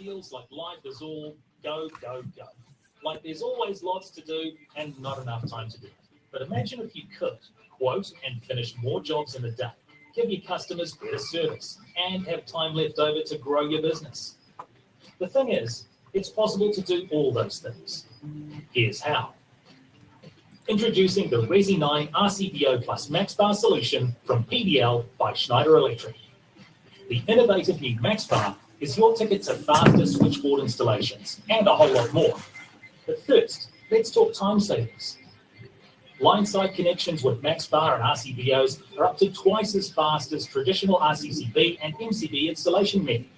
feels like life is all go, go, go. Like there's always lots to do and not enough time to do it. But imagine if you could quote and finish more jobs in a day, give your customers better service, and have time left over to grow your business. The thing is, it's possible to do all those things. Here's how. Introducing the Resi9 RCBO plus MAXBAR solution from PDL by Schneider Electric. The innovative new MAXBAR is your ticket to faster switchboard installations and a whole lot more. But first, let's talk time savings. Line-side connections with MAXBAR and RCBOs are up to twice as fast as traditional RCCB and MCB installation method.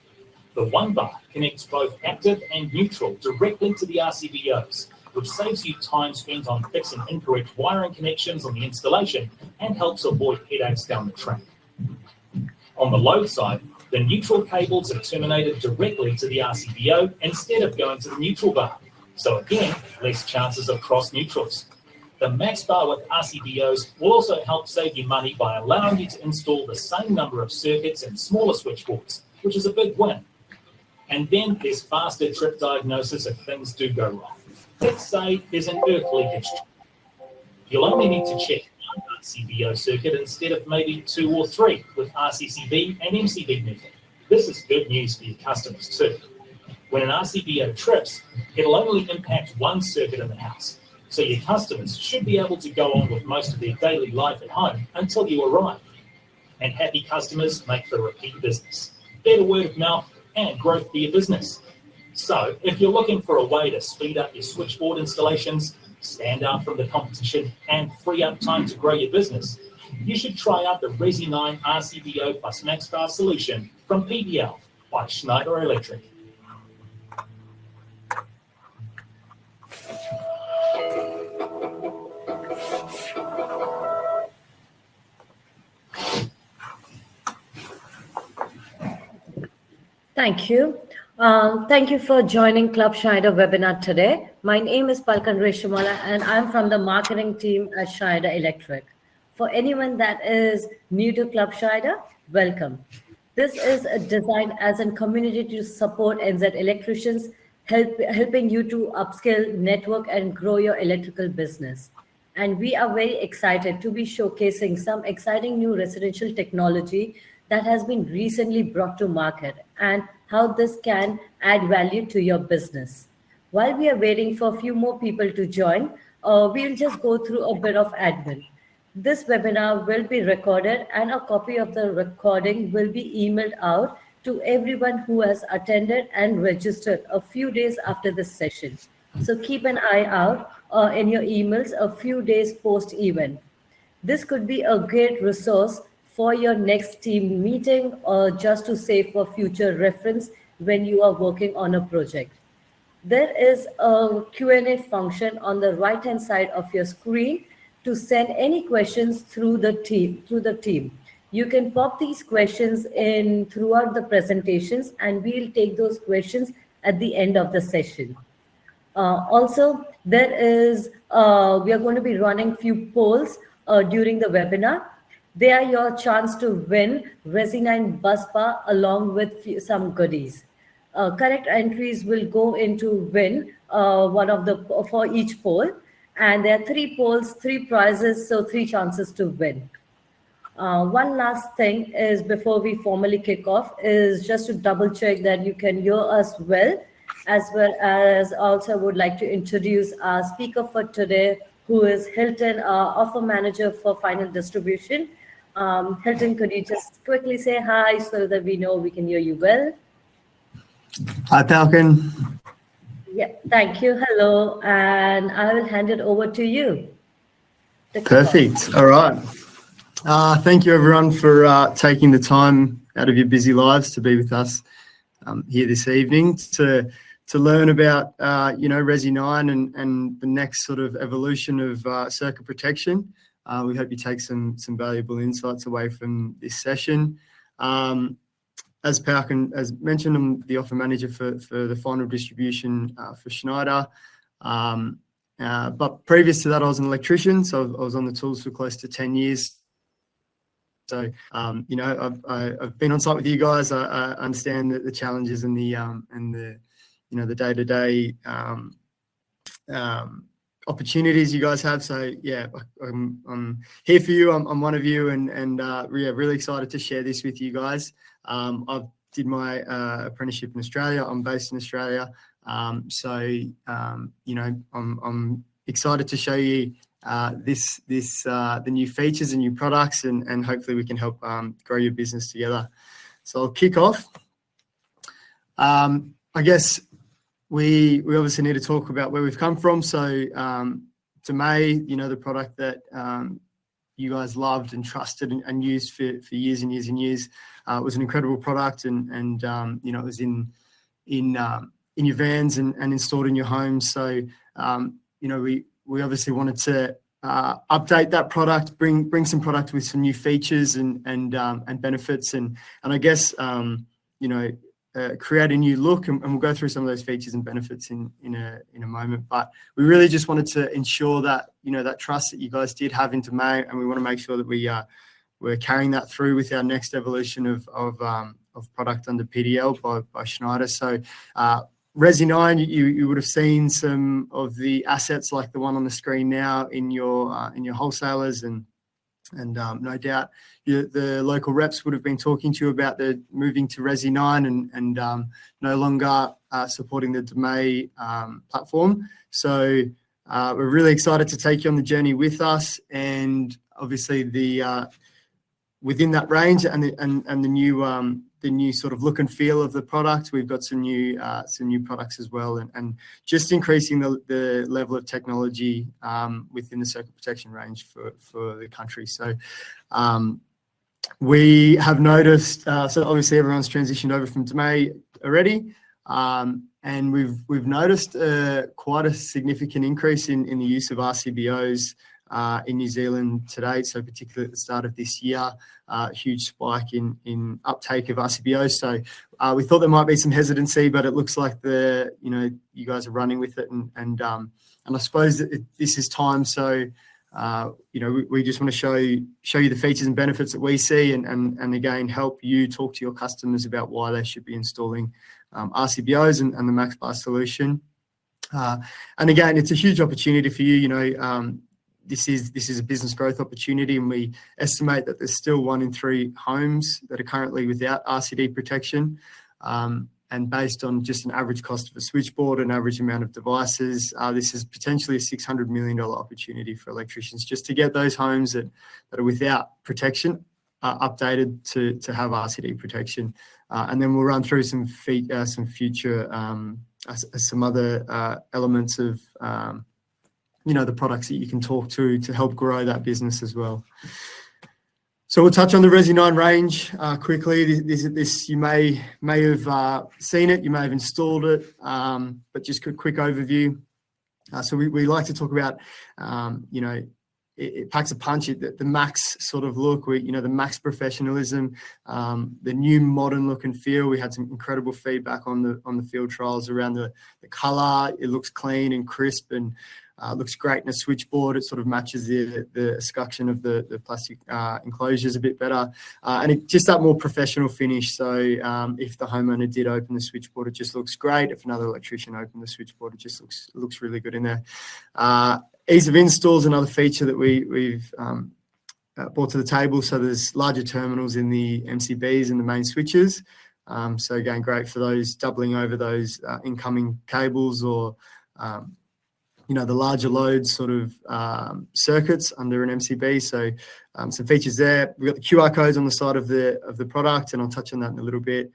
The one bar connects both active and neutral directly to the RCBOs, which saves you time spent on fixing incorrect wiring connections on the installation and helps avoid headaches down the track. On the load side, the neutral cables are terminated directly to the RCBO instead of going to the neutral bar. So again, less chances of cross neutrals. The MAXBAR with RCBOs will also help save you money by allowing you to install the same number of circuits in smaller switchboards, which is a big win. And then there's faster trip diagnosis if things do go wrong. Let's say there's an earth leakage. You'll only need to check one RCBO circuit instead of maybe 2 or 3 with RCCB and MCB method. This is good news for your customers too. When an RCBO trips, it'll only impact one circuit in the house. So your customers should be able to go on with most of their daily life at home until you arrive. And happy customers make for repeat business, better word of mouth, and growth for your business. So if you're looking for a way to speed up your switchboard installations, stand out from the competition, and free up time to grow your business, you should try out the Resi9 RCBO plus MAXBAR solution from PDL by Schneider Electric. Thank you. Thank you for joining Club Schneider webinar today. My name is Palkan Reshamala and I'm from the marketing team at Schneider Electric. For anyone that is new to Club Schneider, welcome. This is designed as a community to support NZ electricians, helping you to upskill, network, and grow your electrical business. And we are very excited to be showcasing some exciting new residential technology that has been recently brought to market and how this can add value to your business. While we are waiting for a few more people to join, we'll just go through a bit of admin. This webinar will be recorded and a copy of the recording will be emailed out to everyone who has attended and registered a few days after this session. So keep an eye out in your emails a few days post-event. This could be a great resource for your next team meeting or just to save for future reference when you are working on a project. There is a Q&A function on the right-hand side of your screen to send any questions through the team. You can pop these questions in throughout the presentations and we'll take those questions at the end of the session. Also, we are going to be running few polls during the webinar. They are your chance to win Resi9 bus bar along with some goodies. Correct entries will go into win for each poll. And there are 3 polls, 3 prizes, so 3 chances to win. One last thing is before we formally kick off is just to double check that you can hear us well as also would like to introduce our speaker for today, who is Hylton, offer manager for final distribution. Hylton, could you just quickly say hi so that we know we can hear you well? Hi, Falcon. Yeah, thank you. Hello, and I will hand it over to you. Perfect. All right. Thank you, everyone, for taking the time out of your busy lives to be with us here this evening to learn about Resi9 and the next sort of evolution of circuit protection. We hope you take some valuable insights away from this session. As Falcon has mentioned, I'm the offer manager for the final distribution for Schneider. But previous to that, I was an electrician, so I was on the tools for close to 10 years. So, I've been on site with you guys. I understand the challenges and the day-to-day opportunities you guys have. So yeah, I'm here for you. I'm one of you, and really excited to share this with you guys. I did my apprenticeship in Australia. I'm based in Australia, I'm excited to show you the new features and new products, and hopefully we can help grow your business together. So I'll kick off. I guess we obviously need to talk about where we've come from. So DMA, the product that you guys loved and trusted and used for years and years and years, was an incredible product, and it was in your vans and installed in your homes. So we obviously wanted to update that product, bring some product with some new features and benefits, and I guess create a new look, and we'll go through some of those features and benefits in a moment. But we really just wanted to ensure that that trust that you guys did have into DMA, and we want to make sure that we're carrying that through with our next evolution of product under PDL by Schneider. So Resi9, you would have seen some of the assets like the one on the screen now in your wholesalers, and no doubt the local reps would have been talking to you about the moving to Resi9 and no longer supporting the DMA platform. So we're really excited to take you on the journey with us, and obviously within that range and the new sort of look and feel of the product, we've got some new products as well, and just increasing the level of technology within the circuit protection range for the country. So we have noticed, so obviously everyone's transitioned over from DMA already, and we've noticed quite a significant increase in the use of RCBOs in New Zealand today. So particularly at the start of this year, huge spike in uptake of RCBOs. So we thought there might be some hesitancy, but it looks like you guys are running with it, and I suppose this is time. So we just want to show you the features and benefits that we see, and again help you talk to your customers about why they should be installing RCBOs and the MAXBAR solution. And again, it's a huge opportunity for you. This is a business growth opportunity, and we estimate that there's still 1 in 3 homes that are currently without RCD protection. And based on just an average cost of a switchboard, an average amount of devices, this is potentially a $600 million opportunity for electricians just to get those homes that are without protection updated to have RCD protection. And then we'll run through some future some other elements of the products that you can talk to help grow that business as well. So we'll touch on the Resi9 range quickly. This you may have seen it, you may have installed it, but just a quick overview. So we like to talk about, it packs a punch, the Max sort of look, the Max professionalism, the new modern look and feel. We had some incredible feedback on the field trials around the color. It looks clean and crisp, and looks great in a switchboard. It sort of matches the escutcheon of the plastic enclosures a bit better, and it just that more professional finish. So if the homeowner did open the switchboard, it just looks great. If another electrician opened the switchboard, it just looks really good in there. Ease of install is another feature that we've brought to the table. So there's larger terminals in the MCBs and the main switches. So again, great for those doubling over those incoming cables, or the larger load sort of circuits under an MCB. So some features there. We've got the QR codes on the side of the product, and I'll touch on that in a little bit.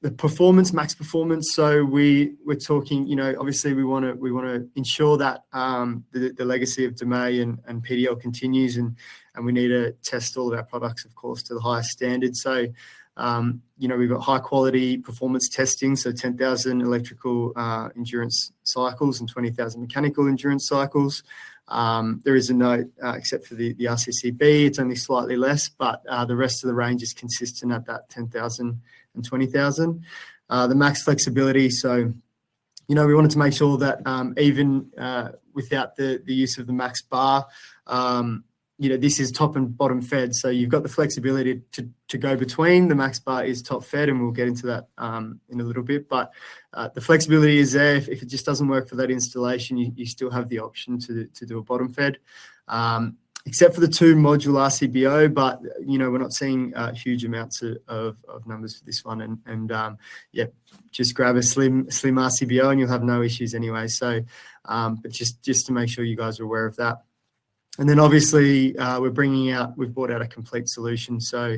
The performance, max performance. So we're talking, obviously we want to ensure that the legacy of DMA and PDL continues, and we need to test all of our products, of course, to the highest standard. So we've got high quality performance testing, so 10,000 electrical endurance cycles and 20,000 mechanical endurance cycles. There is a note, except for the RCCB, it's only slightly less, but the rest of the range is consistent at that 10,000 and 20,000. The max flexibility, so we wanted to make sure that even without the use of the MAXBAR, this is top and bottom fed, so you've got the flexibility to go between. The MAXBAR is top fed, and we'll get into that in a little bit, but the flexibility is there. If it just doesn't work for that installation, you still have the option to do a bottom fed, except for the 2 module RCBO, but we're not seeing huge amounts of numbers for this one, and just grab a slim RCBO and you'll have no issues anyway. So but just to make sure you guys are aware of that. And then obviously we've brought out a complete solution. So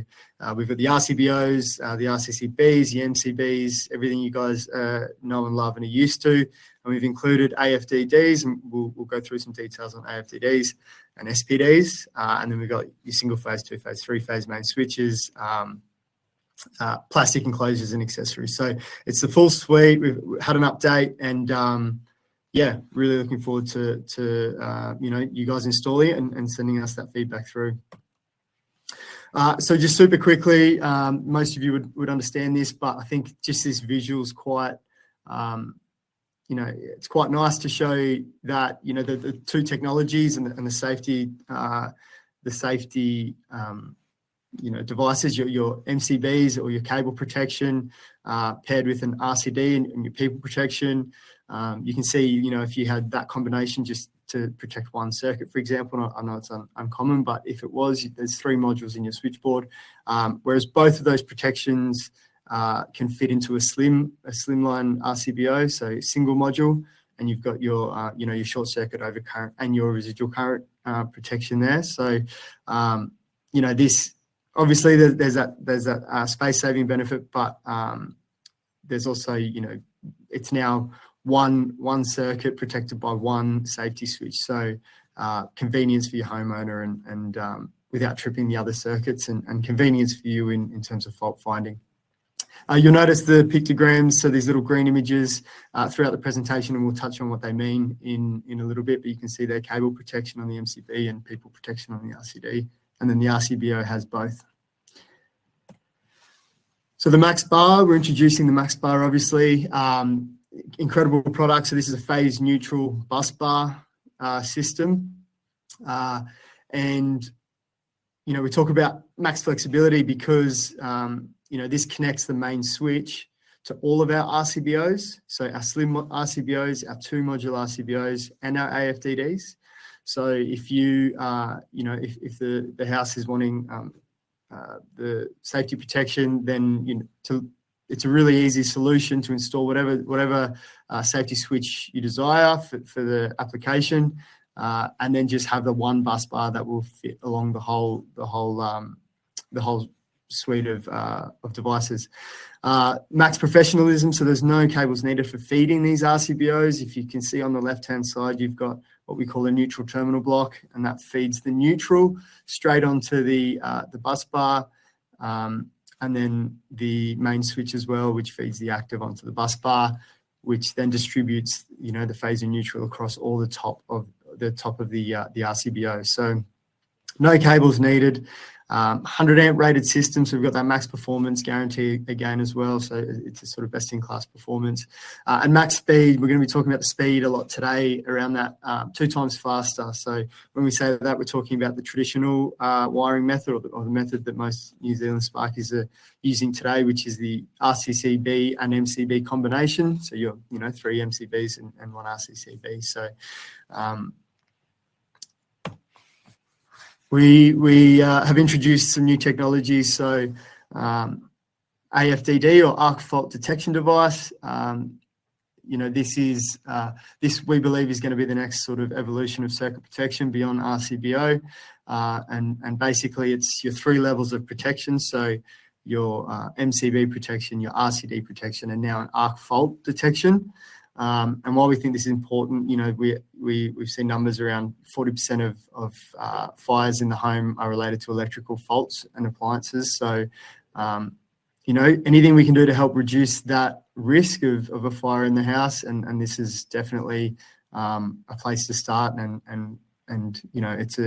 we've got the RCBOs, the RCCBs, the MCBs, everything you guys know and love and are used to. And we've included AFDDs, and we'll go through some details on AFDDs and SPDs. And then we've got your single phase, 2-phase, 3-phase main switches, plastic enclosures and accessories. So it's the full suite. We've had an update, and really looking forward to you guys installing it and sending us that feedback through. So just super quickly, most of you would understand this, but I think just this visual is quite, it's quite nice to show that, the 2 technologies and the safety, devices, your MCBs or your cable protection, paired with an RCD and your people protection. You can see, if you had that combination just to protect one circuit, for example, I know it's uncommon, but if it was, there's 3 modules in your switchboard, whereas both of those protections can fit into a slimline RCBO, so single module, and you've got your, your short circuit over current and your residual current protection there. So, this obviously there's that space saving benefit, but there's also, it's now one circuit protected by one safety switch. So convenience for your homeowner and without tripping the other circuits, and convenience for you in terms of fault finding. You'll notice the pictograms, so these little green images throughout the presentation, and we'll touch on what they mean in a little bit, but you can see their cable protection on the MCB and people protection on the RCD, and then the RCBO has both. So the MAXBAR, we're introducing the MAXBAR, obviously. Incredible product. So this is a phase neutral bus bar system. And, we talk about max flexibility because, this connects the main switch to all of our RCBOs. So our slim RCBOs, our 2 module RCBOs, and our AFDDs. So if you, if the house is wanting the safety protection, then, it's a really easy solution to install whatever safety switch you desire for the application, and then just have the one bus bar that will fit along the whole suite of devices. Max professionalism, so there's no cables needed for feeding these RCBOs. If you can see on the left-hand side, you've got what we call a neutral terminal block, and that feeds the neutral straight onto the bus bar. And then the main switch as well, which feeds the active onto the bus bar, which then distributes, the phasor neutral across all the top of the RCBO. So no cables needed. 100 amp rated system, so we've got that max performance guarantee again as well, so it's a sort of best in class performance. And max speed, we're going to be talking about the speed a lot today, around that 2 times faster. So when we say that, we're talking about the traditional wiring method, or the method that most New Zealand Sparkies are using today, which is the RCCB and MCB combination. So you're 3 MCBs and 1 RCCB. So we have introduced some new technologies. So AFDD, or arc fault detection device. This we believe is going to be the next sort of evolution of circuit protection beyond RCBO, and basically it's your 3 levels of protection. So your MCB protection, your RCD protection, and now an arc fault detection. And while we think this is important, we've seen numbers around 40% of fires in the home are related to electrical faults and appliances. So, anything we can do to help reduce that risk of a fire in the house, and this is definitely a place to start. And it's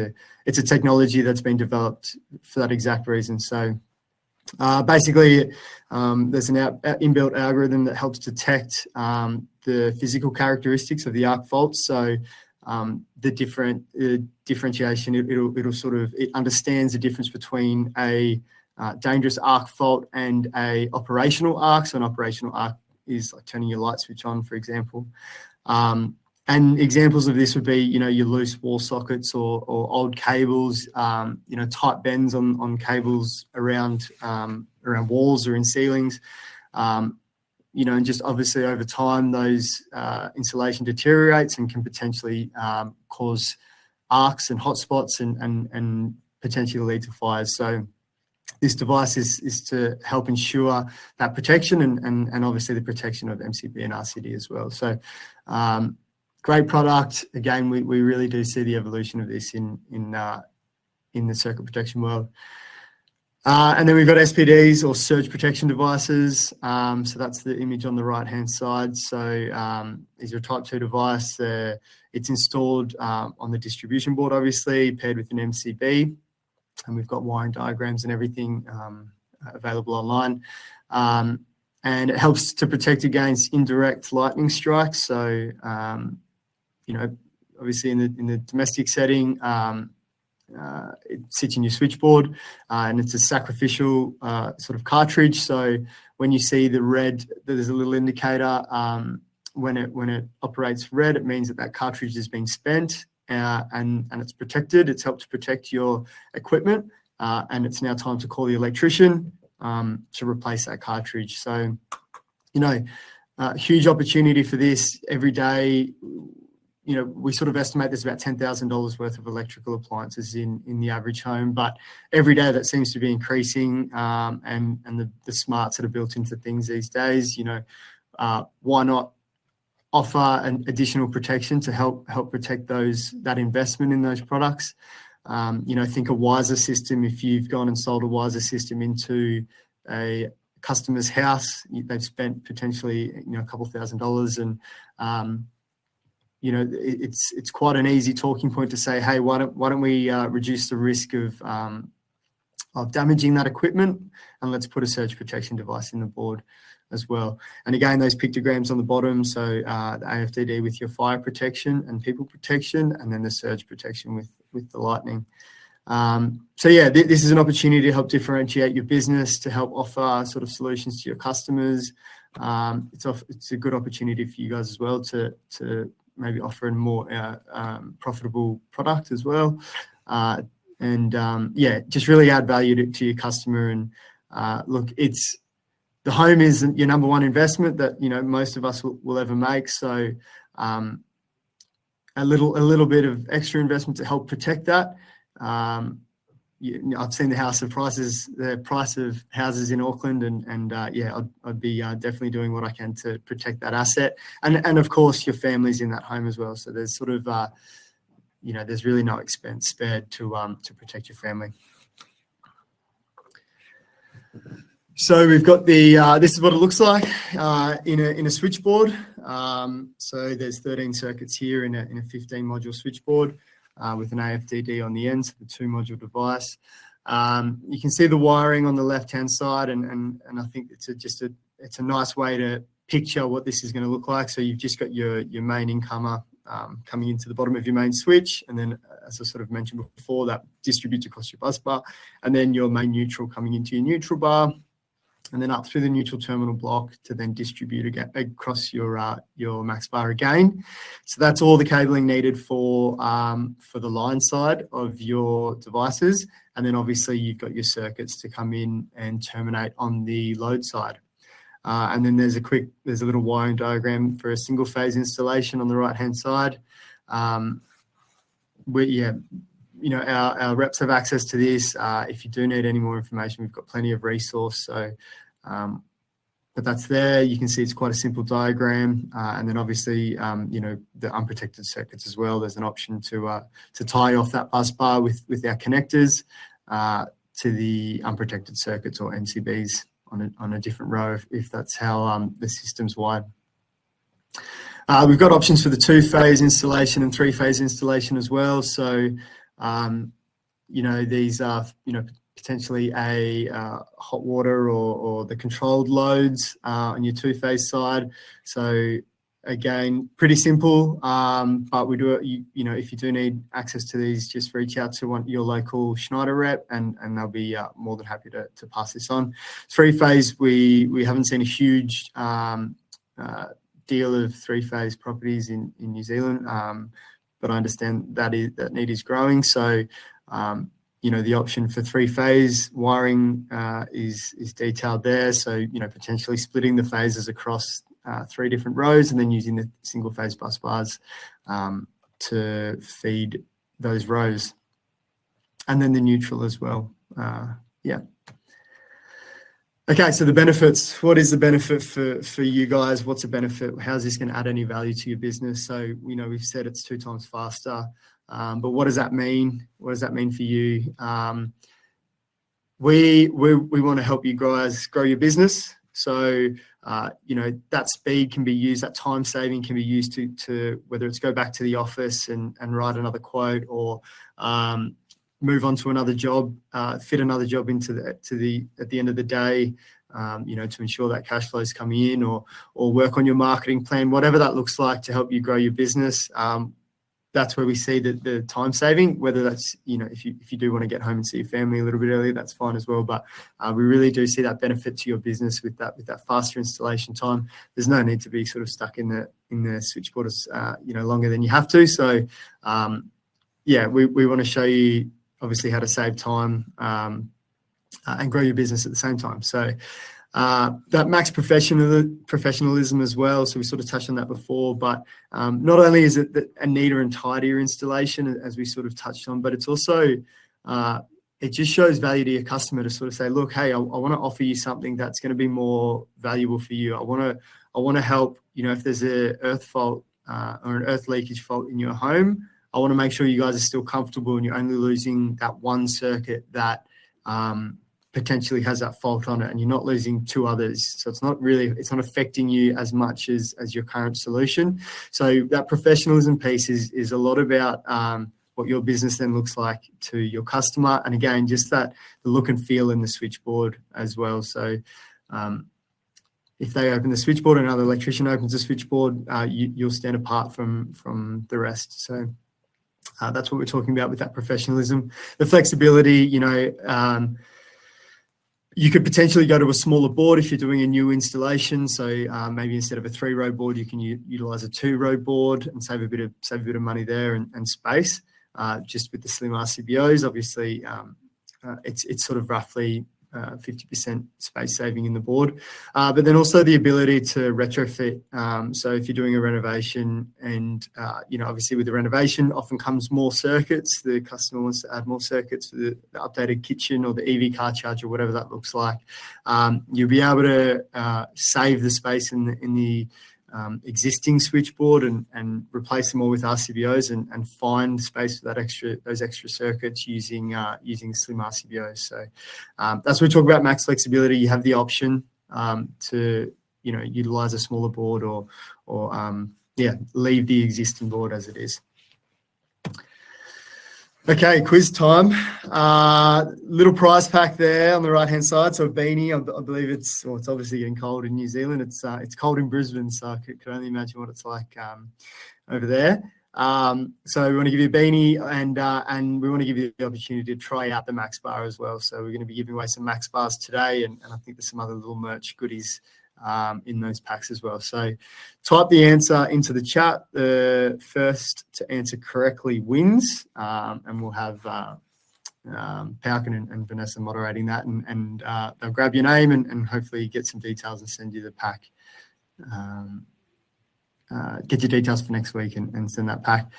a technology that's been developed for that exact reason. So. Basically, there's an inbuilt algorithm that helps detect the physical characteristics of the arc faults. So the different differentiation. It understands the difference between a dangerous arc fault and a operational arc. So an operational arc is like turning your light switch on, for example. And examples of this would be, your loose wall sockets or old cables, tight bends on cables around walls or in ceilings. And just obviously over time, those insulation deteriorates and can potentially cause arcs and hotspots and potentially lead to fires. So this device is to help ensure that protection and obviously the protection of MCB and RCD as well. So great product. Again, we really do see the evolution of this in the circuit protection world. And then we've got SPDs or surge protection devices. So that's the image on the right-hand side. So is your Type 2 device. It's installed on the distribution board, obviously, paired with an MCB. And we've got wiring diagrams and everything available online. And it helps to protect against indirect lightning strikes. So, obviously in the domestic setting, it sits in your switchboard and it's a sacrificial sort of cartridge. So when you see the red, there's a little indicator. When it operates red, it means that cartridge is being spent and it's protected. It's helped to protect your equipment and it's now time to call the electrician to replace that cartridge. So, huge opportunity for this every day. We sort of estimate there's about $10,000 worth of electrical appliances in the average home, but every day that seems to be increasing. And the smarts that are built into things these days, why not offer an additional protection to help protect that investment in those products? Think a Wiser system. If you've gone and sold a Wiser system into a customer's house, they've spent potentially a couple $1,000s, and it's quite an easy talking point to say, hey, why don't we reduce the risk of damaging that equipment, and let's put a surge protection device in the board as well. And again, those pictograms on the bottom, so the AFDD with your fire protection and people protection, and then the surge protection with the lightning. This is an opportunity to help differentiate your business, to help offer sort of solutions to your customers. It's a good opportunity for you guys as well to maybe offer a more profitable product as well. Just really add value to your customer. And look, the home is your number one investment that most of us will ever make. So a little bit of extra investment to help protect that. I've seen the price of houses in Auckland, and I'd be definitely doing what I can to protect that asset. And of course, your family's in that home as well. So there's sort of there's really no expense spared to protect your family. So we've got this is what it looks like in a switchboard. So there's 13 circuits here in a 15 module switchboard with an AFDD on the end, so the 2-module device. You can see the wiring on the left-hand side, and I think it's a nice way to picture what this is going to look like. So you've just got your main incomer coming into the bottom of your main switch, and then, as I sort of mentioned before, that distributes across your bus bar, and then your main neutral coming into your neutral bar, and then up through the neutral terminal block to then distribute again across your MAXBAR again. So that's all the cabling needed for the line side of your devices, and then obviously you've got your circuits to come in and terminate on the load side. And then there's a little wiring diagram for a single phase installation on the right hand side. Our reps have access to this. If you do need any more information, we've got plenty of resource. So, but that's there. You can see it's quite a simple diagram. And then obviously, the unprotected circuits as well. There's an option to tie off that bus bar with our connectors to the unprotected circuits or MCBs on a different row if that's how the system's wired. We've got options for the 2-phase installation and 3-phase installation as well. So, these are, potentially a hot water or the controlled loads on your 2-phase side. So again, pretty simple, but we do it, if you do need access to these, just reach out to your local Schneider rep and they'll be more than happy to pass this on. Three-phase, we haven't seen a huge deal of three-phase properties in New Zealand, but I understand that need is growing. So, the option for three-phase wiring is detailed there. So, potentially splitting the phases across 3 different rows and then using the single-phase bus bars to feed those rows. And then the neutral as well. Okay, so the benefits. What is the benefit for you guys? What's the benefit? How's this going to add any value to your business? So, we've said it's 2 times faster. But what does that mean? What does that mean for you? We want to help you grow your business. So, that speed can be used, that time saving can be used to whether it's go back to the office and write another quote or move on to another job, fit another job into at the end of the day, to ensure that cash flow is coming in or work on your marketing plan, whatever that looks like to help you grow your business. That's where we see the time saving, whether that's, if you do want to get home and see your family a little bit earlier, that's fine as well. But we really do see that benefit to your business with that faster installation time. There's no need to be sort of stuck in the switchboard, longer than you have to. So, we want to show you obviously how to save time and grow your business at the same time. So, that max professionalism as well. So we sort of touched on that before, but not only is it a neater and tidier installation, as we sort of touched on, but it's also, it just shows value to your customer to sort of say, look, hey, I want to offer you something that's going to be more valuable for you. I want to help, if there's a earth fault or an earth leakage fault in your home, I want to make sure you guys are still comfortable and you're only losing that one circuit that, potentially has that fault on it and you're not losing 2 others. So it's not affecting you as much as your current solution. So that professionalism piece is a lot about what your business then looks like to your customer. And again, just the look and feel in the switchboard as well. So if they open the switchboard and another electrician opens the switchboard, you'll stand apart from the rest. So that's what we're talking about with that professionalism. The flexibility, you could potentially go to a smaller board if you're doing a new installation. So maybe instead of a 3-row board, you can utilize a 2-row board and save a bit of money there and space. Just with the Slim RCBOs, obviously, it's sort of roughly 50% space saving in the board. But then also the ability to retrofit. So if you're doing a renovation and, obviously with the renovation often comes more circuits, the customer wants to add more circuits for the updated kitchen or the EV car charger, whatever that looks like. You'll be able to save the space in the existing switchboard and replace them all with RCBOs and find space for those extra circuits using Slim RCBOs. So that's what we talk about max flexibility. You have the option to utilize a smaller board or leave the existing board as it is. Okay, quiz time. Little prize pack there on the right-hand side. So a beanie, I believe it's obviously getting cold in New Zealand. It's cold in Brisbane, so I could only imagine what it's like over there. So we want to give you a beanie and we want to give you the opportunity to try out the MAXBAR as well. So we're going to be giving away some MAXBARs today and I think there's some other little merch goodies in those packs as well. So type the answer into the chat. The first to answer correctly wins, and we'll have Pauken and Vanessa moderating that, and they'll grab your name and hopefully get some details and send you the pack. Get your details for next week and send that pack.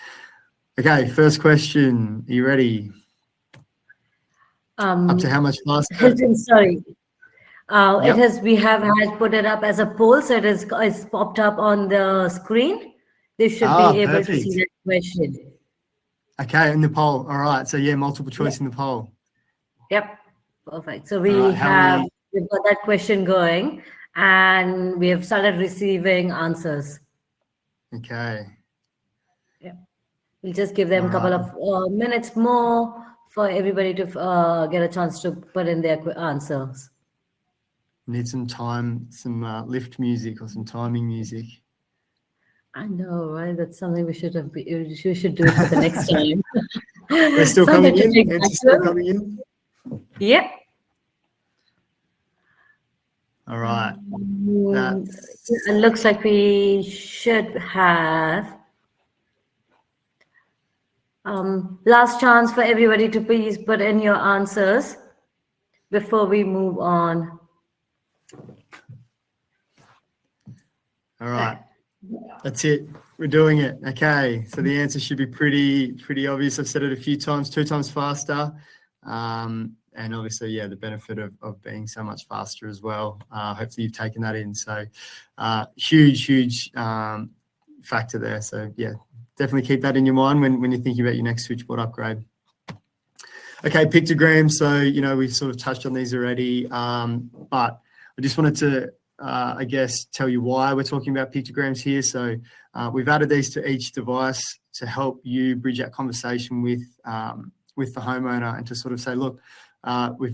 Okay, first question. Are you ready? Up to how much faster? Hylton, sorry. Yep. We have had put it up as a poll, so it's popped up on the screen. They should be able Perfect. to see that question. Okay, in the poll. All right. So multiple choice in the poll. Yep, perfect. So we've got that question going, and we have started receiving answers. Okay. Yeah, we'll just give them a couple of minutes more for everybody to get a chance to put in their answers. Need some time, some lift music or some timing music. I know, right? That's something we should have. You should do it for the next time. They're still Something coming to in. take back Answers still to. coming in. Yep. All right. It looks like we should have last chance for everybody to please put in your answers before we move on. All right. That's it. We're doing it. Okay. So the answer should be pretty obvious. I've said it a few times, 2 times faster. And obviously, yeah, the benefit of being so much faster as well. Hopefully you've taken that in. So huge factor there. So yeah, definitely keep that in your mind when you're thinking about your next switchboard upgrade. Okay, pictograms. So, we've sort of touched on these already, but I just wanted to, I guess, tell you why we're talking about pictograms here. So we've added these to each device to help you bridge that conversation with the homeowner and to sort of say, look,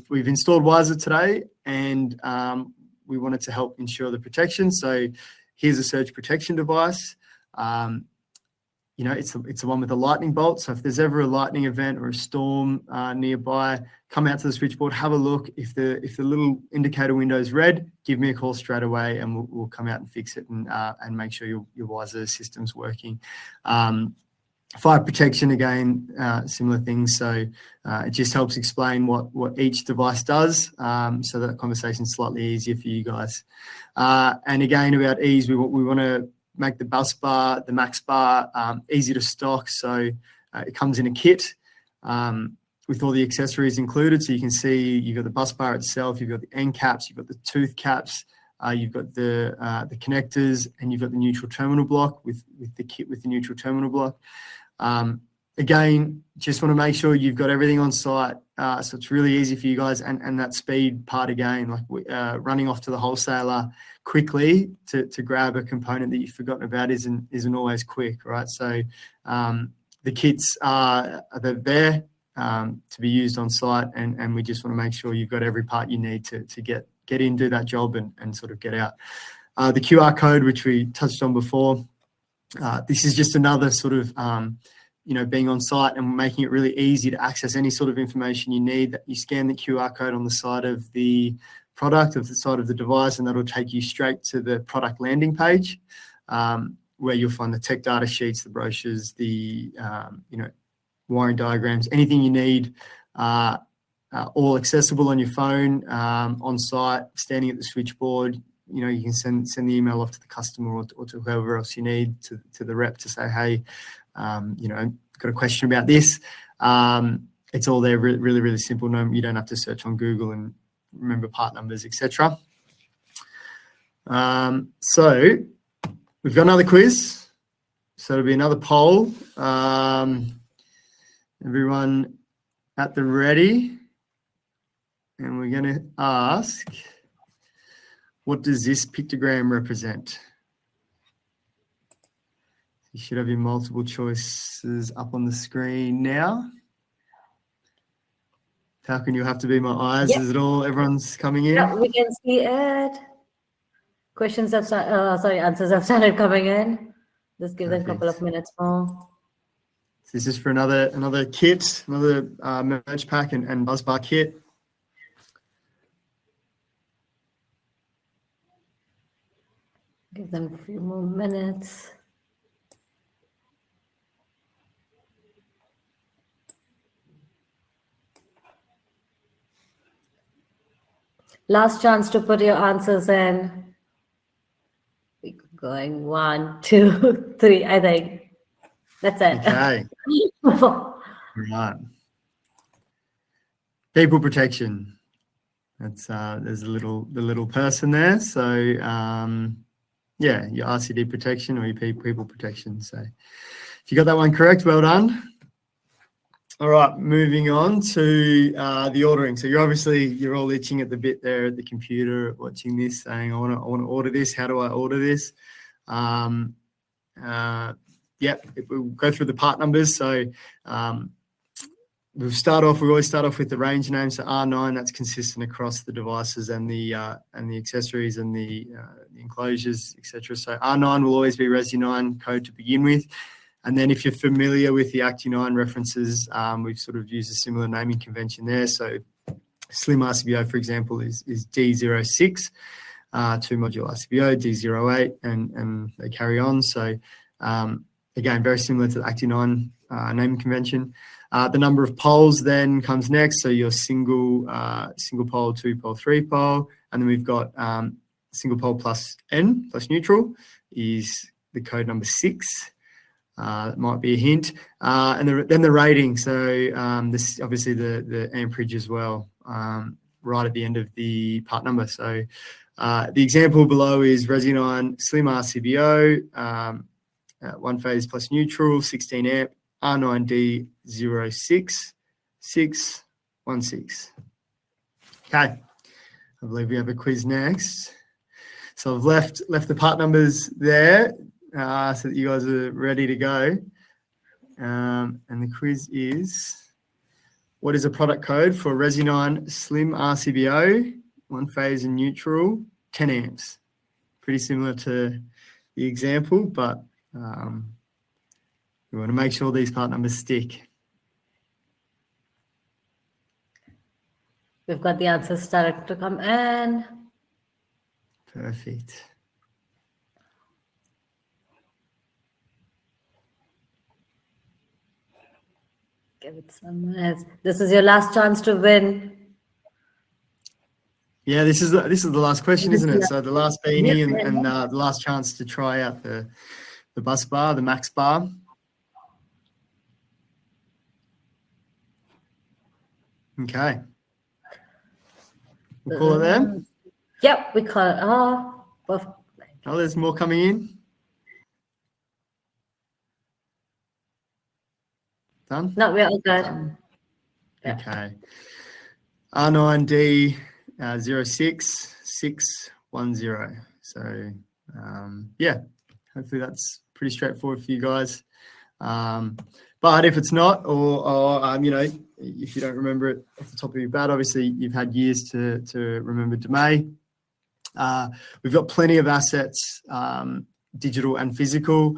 we've installed Wiser today and we wanted to help ensure the protection. So here's a surge protection device. It's the one with the lightning bolt. So if there's ever a lightning event or a storm nearby, come out to the switchboard, have a look. If the little indicator window is red, give me a call straight away, and we'll come out and fix it and make sure your Wiser system's working. Fire protection, again, similar things. So it just helps explain what each device does, so that conversation's slightly easier for you guys. And again, about ease, we want to make the bus bar, the MAXBAR, easy to stock. So it comes in a kit with all the accessories included. So you can see you've got the bus bar itself, you've got the end caps, you've got the tooth caps, you've got the connectors, and you've got the neutral terminal block with the kit with the neutral terminal block. Again, just want to make sure you've got everything on site. So it's really easy for you guys, and that speed part again, like running off to the wholesaler quickly to grab a component that you've forgotten about isn't always quick, right? So the kits are there to be used on site, and we just want to make sure you've got every part you need to get in, do that job, and sort of get out. The QR code, which we touched on before, this is just another sort of being on site and making it really easy to access any sort of information you need. That you scan the QR code on the side of the product, of the side of the device, and that'll take you straight to the product landing page, where you'll find the tech data sheets, the brochures, the wiring diagrams, anything you need, all accessible on your phone, on site, standing at the switchboard. You can send the email off to the customer or to whoever else you need, to the rep, to say, hey, got a question about this. It's all there, really, really simple. No, you don't have to search on Google and remember part numbers, etc. So we've got another quiz. So it'll be another poll. Everyone at the ready. And we're going to ask, what does this pictogram represent? You should have your multiple choices up on the screen now. Falcon, you'll have to be my eyes. Yep. Is it all? Everyone's coming in? Yeah, we can see it. Answers have started coming in. Just give them a couple of minutes more. This is for another kit, another merge pack and buzzbar kit. Give them a few more minutes. Last chance to put your answers in. We're going 1, 2, 3, I think. That's it. Okay. Right. People protection. That's there's the little person there. So yeah, your RCD protection or your people protection. So if you got that one correct, well done. All right, moving on to the ordering. So you're all itching at the bit there at the computer watching this, saying, I want to order this. How do I order this? We'll go through the part numbers. So we always start off with the range name. So R9, that's consistent across the devices and the accessories and the enclosures, etc. So R9 will always be Resi9 code to begin with. And then if you're familiar with the Acti9 references, we've sort of used a similar naming convention there. So Slim RCBO, for example, is D06, 2-module RCBO, D08, and they carry on. So again, very similar to the Acti9 naming convention. The number of poles then comes next. So your single pole, 2-pole, 3-pole, and then we've got single pole plus N plus neutral is the code number 6. That might be a hint. And then the rating. So this obviously the amperage as well, right at the end of the part number. So the example below is Resi9 Slim RCBO, 1 phase plus neutral, 16 amp, R9D06616. Okay, I believe we have a quiz next. So I've left the part numbers there so that you guys are ready to go. And the quiz is, what is a product code for Resi9 Slim RCBO, 1 phase and neutral, 10 amps? Pretty similar to the example, but we want to make sure these part numbers stick. We've got the answers starting to come in. Perfect. Give it some minutes. This is your last chance to win. Yeah, this is the last question, isn't it? So the last beanie and the last chance to try out the bus bar, the MAXBAR. Okay. We'll call it there. Yep, we call it. Oh, perfect. Oh, there's more coming in. Done? No, we're all good. Yeah. Okay. R9D 06610. So yeah, hopefully that's pretty straightforward for you guys. But if it's not, or if you don't remember it off the top of your bat, obviously you've had years to remember DMA. We've got plenty of assets, digital and physical.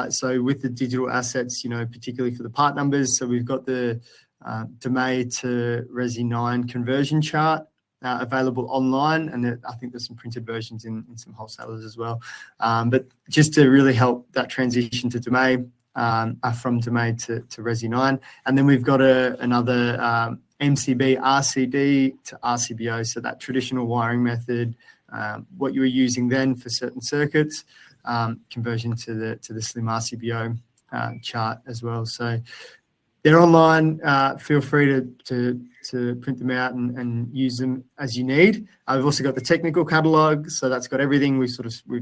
So with the digital assets, particularly for the part numbers, so we've got the DMA to Resi9 conversion chart available online, and I think there's some printed versions in some wholesalers as well. But just to really help that transition to DMA, from DMA to Resi9. And then we've got another MCB RCD to RCBO, so that traditional wiring method, what you were using then for certain circuits, conversion to the Slim RCBO chart as well. So they're online. Feel free to print them out and use them as you need. I've also got the technical catalog, so that's got everything we've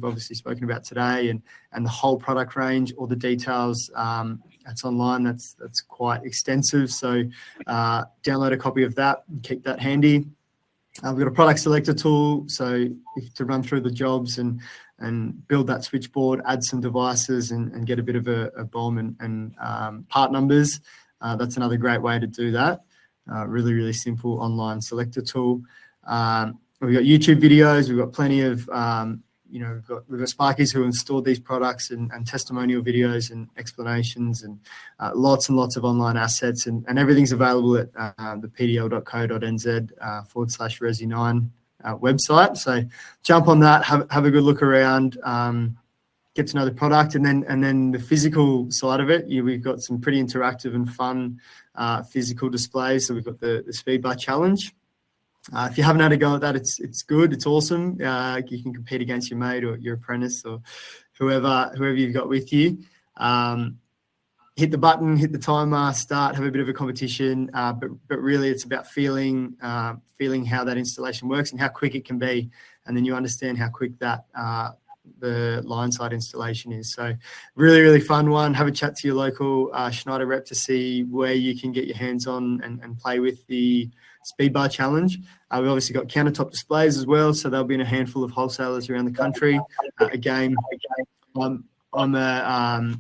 obviously spoken about today, and the whole product range, all the details. That's online. That's quite extensive. So download a copy of that and keep that handy. We've got a product selector tool, so to run through the jobs and build that switchboard, add some devices, and get a bit of a BOM and part numbers. That's another great way to do that. Really, really simple online selector tool. We've got YouTube videos. We've got plenty of, we've got Sparkies who installed these products and testimonial videos and explanations, and lots and lots of online assets, and everything's available at the pdl.co.nz /Resi9 website. So jump on that, have a good look around, get to know the product, and then the physical side of it. We've got some pretty interactive and fun physical displays. So we've got the speed bar challenge. If you haven't had a go at that, it's good. It's awesome. You can compete against your mate or your apprentice or whoever you've got with you. Hit the button, hit the timer, start, have a bit of a competition. But really, it's about feeling how that installation works and how quick it can be, and then you understand how quick that the line side installation is. So really, really fun one. Have a chat to your local Schneider rep to see where you can get your hands on and play with the speed bar challenge. We've obviously got countertop displays as well, so they'll be in a handful of wholesalers around the country. Again, I'm a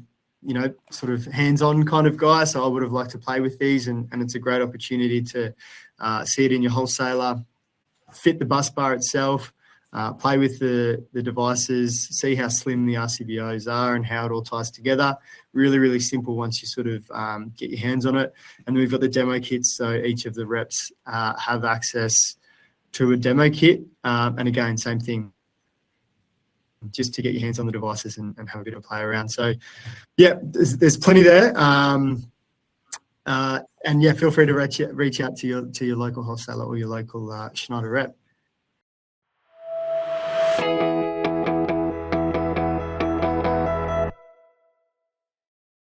sort of hands-on kind of guy, so I would have liked to play with these, and it's a great opportunity to see it in your wholesaler, fit the bus bar itself, play with the devices, see how slim the RCBOs are and how it all ties together. Really, really simple once you sort of get your hands on it. And we've got the demo kits, so each of the reps have access to a demo kit. And again, same thing, just to get your hands on the devices and have a bit of play around. So, yeah, there's plenty there. And yeah, feel free to reach out to your local wholesaler or your local Schneider rep.